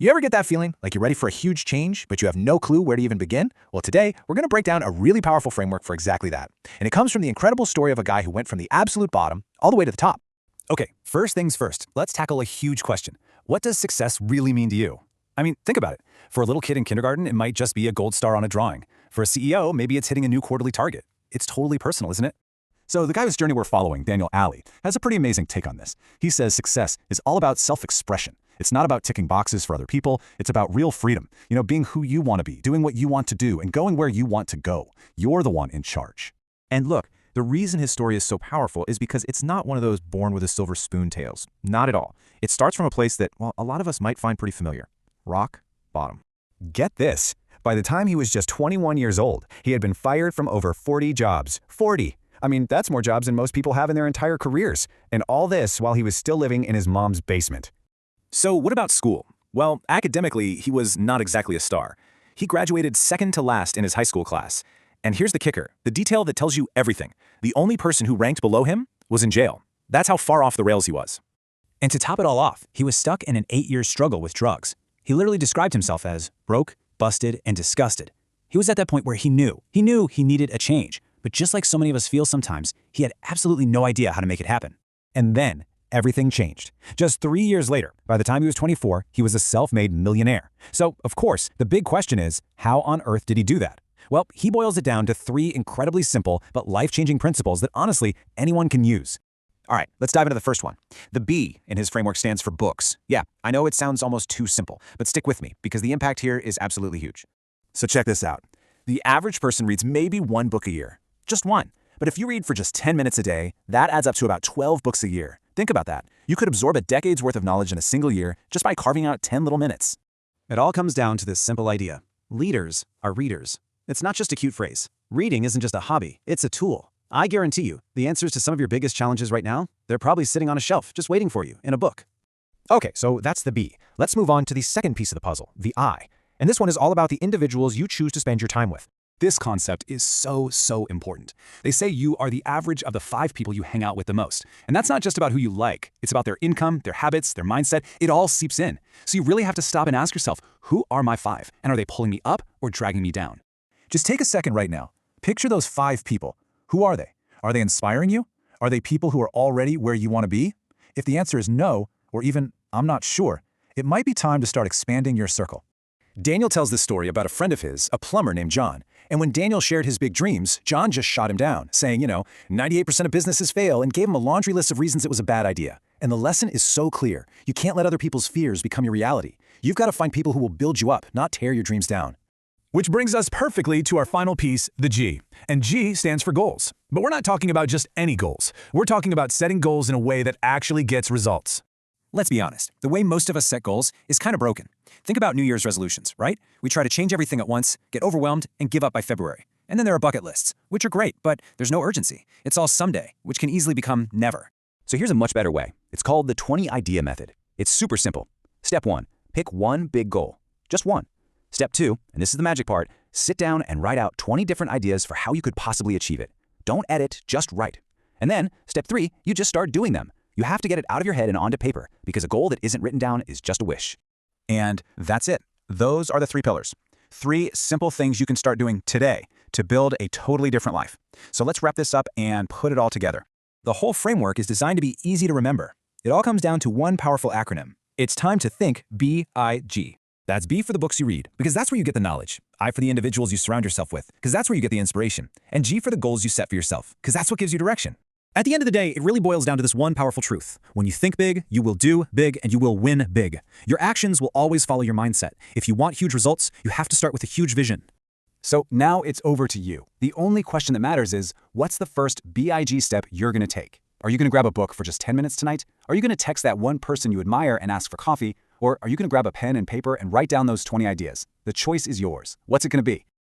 You ever get that feeling like you're ready for a huge change, but you have no clue where to even begin? Well, today, we're going to break down a really powerful framework for exactly that. And it comes from the incredible story of a guy who went from the absolute bottom all the way to the top. Okay, first things first, let's tackle a huge question. What does success really mean to you? I mean, think about it. For a little kid in kindergarten, it might just be a gold star on a drawing. For a CEO, maybe it's hitting a new quarterly target. It's totally personal, isn't it? So the guy whose journey we're following, Daniel Alley, has a pretty amazing take on this. He says success is all about self-expression. It's not about ticking boxes for other people. It's about real freedom. Being who you want to be, doing what you want to do, and going where you want to go. You're the one in charge. And look, the reason his story is so powerful is because it's not one of those born with a silver spoon tales. Not at all. It starts from a place that, well, a lot of us might find pretty familiar. Rock bottom. Get this. By the time he was just 21 years old, he had been fired from over 40 jobs. 40! I mean, that's more jobs than most people have in their entire careers. And all this while he was still living in his mom's basement. So what about school? Well, academically, he was not exactly a star. He graduated second to last in his high school class. And here's the kicker, the detail that tells you everything. The only person who ranked below him was in jail. That's how far off the rails he was. And to top it all off, he was stuck in an 8-year struggle with drugs. He literally described himself as broke, busted, and disgusted. He was at that point where he knew he needed a change. But just like so many of us feel sometimes, he had absolutely no idea how to make it happen. And then everything changed. Just 3 years later, by the time he was 24, he was a self-made millionaire. So, of course, the big question is, how on earth did he do that? Well, he boils it down to 3 incredibly simple but life-changing principles that honestly anyone can use. All right, let's dive into the first one. The B in his framework stands for books. Yeah, I know it sounds almost too simple, but stick with me because the impact here is absolutely huge. So check this out. The average person reads maybe 1 book a year. Just 1. But if you read for just 10 minutes a day, that adds up to about 12 books a year. Think about that. You could absorb a decade's worth of knowledge in a single year just by carving out 10 little minutes. It all comes down to this simple idea. Leaders are readers. It's not just a cute phrase. Reading isn't just a hobby, it's a tool. I guarantee you, the answers to some of your biggest challenges right now, they're probably sitting on a shelf just waiting for you in a book. Okay, so that's the B. Let's move on to the second piece of the puzzle, the I. And this one is all about the individuals you choose to spend your time with. This concept is so important. They say you are the average of the 5 people you hang out with the most. And that's not just about who you like. It's about their income, their habits, their mindset. It all seeps in. So you really have to stop and ask yourself, who are my 5? And are they pulling me up or dragging me down? Just take a second right now. Picture those 5 people. Who are they? Are they inspiring you? Are they people who are already where you want to be? If the answer is no, or even I'm not sure, it might be time to start expanding your circle. Daniel tells this story about a friend of his, a plumber named John. And when Daniel shared his big dreams, John just shot him down, saying, 98% of businesses fail, and gave him a laundry list of reasons it was a bad idea. And the lesson is so clear. You can't let other people's fears become your reality. You've got to find people who will build you up, not tear your dreams down. Which brings us perfectly to our final piece, the G. And G stands for goals. But we're not talking about just any goals. We're talking about setting goals in a way that actually gets results. Let's be honest, the way most of us set goals is kind of broken. Think about New Year's resolutions, right? We try to change everything at once, get overwhelmed, and give up by February. And then there are bucket lists, which are great, but there's no urgency. It's all someday, which can easily become never. So here's a much better way. It's called the 20 idea method. It's super simple. Step 1, pick one big goal. Just one. Step 2, and this is the magic part, sit down and write out 20 different ideas for how you could possibly achieve it. Don't edit, just write. And then, step 3, you just start doing them. You have to get it out of your head and onto paper, because a goal that isn't written down is just a wish. And that's it. Those are the 3 pillars. 3 simple things you can start doing today to build a totally different life. So let's wrap this up and put it all together. The whole framework is designed to be easy to remember. It all comes down to one powerful acronym. It's time to think B-I-G. That's B for the books you read, because that's where you get the knowledge. I for the individuals you surround yourself with, because that's where you get the inspiration. And G for the goals you set for yourself, because that's what gives you direction. At the end of the day, it really boils down to this one powerful truth. When you think big, you will do big, and you will win big. Your actions will always follow your mindset. If you want huge results, you have to start with a huge vision. So now it's over to you. The only question that matters is, what's the first BIG step you're going to take? Are you going to grab a book for just 10 minutes tonight? Are you going to text that one person you admire and ask for coffee? Or are you going to grab a pen and paper and write down those 20 ideas? The choice is yours. What's it going to be?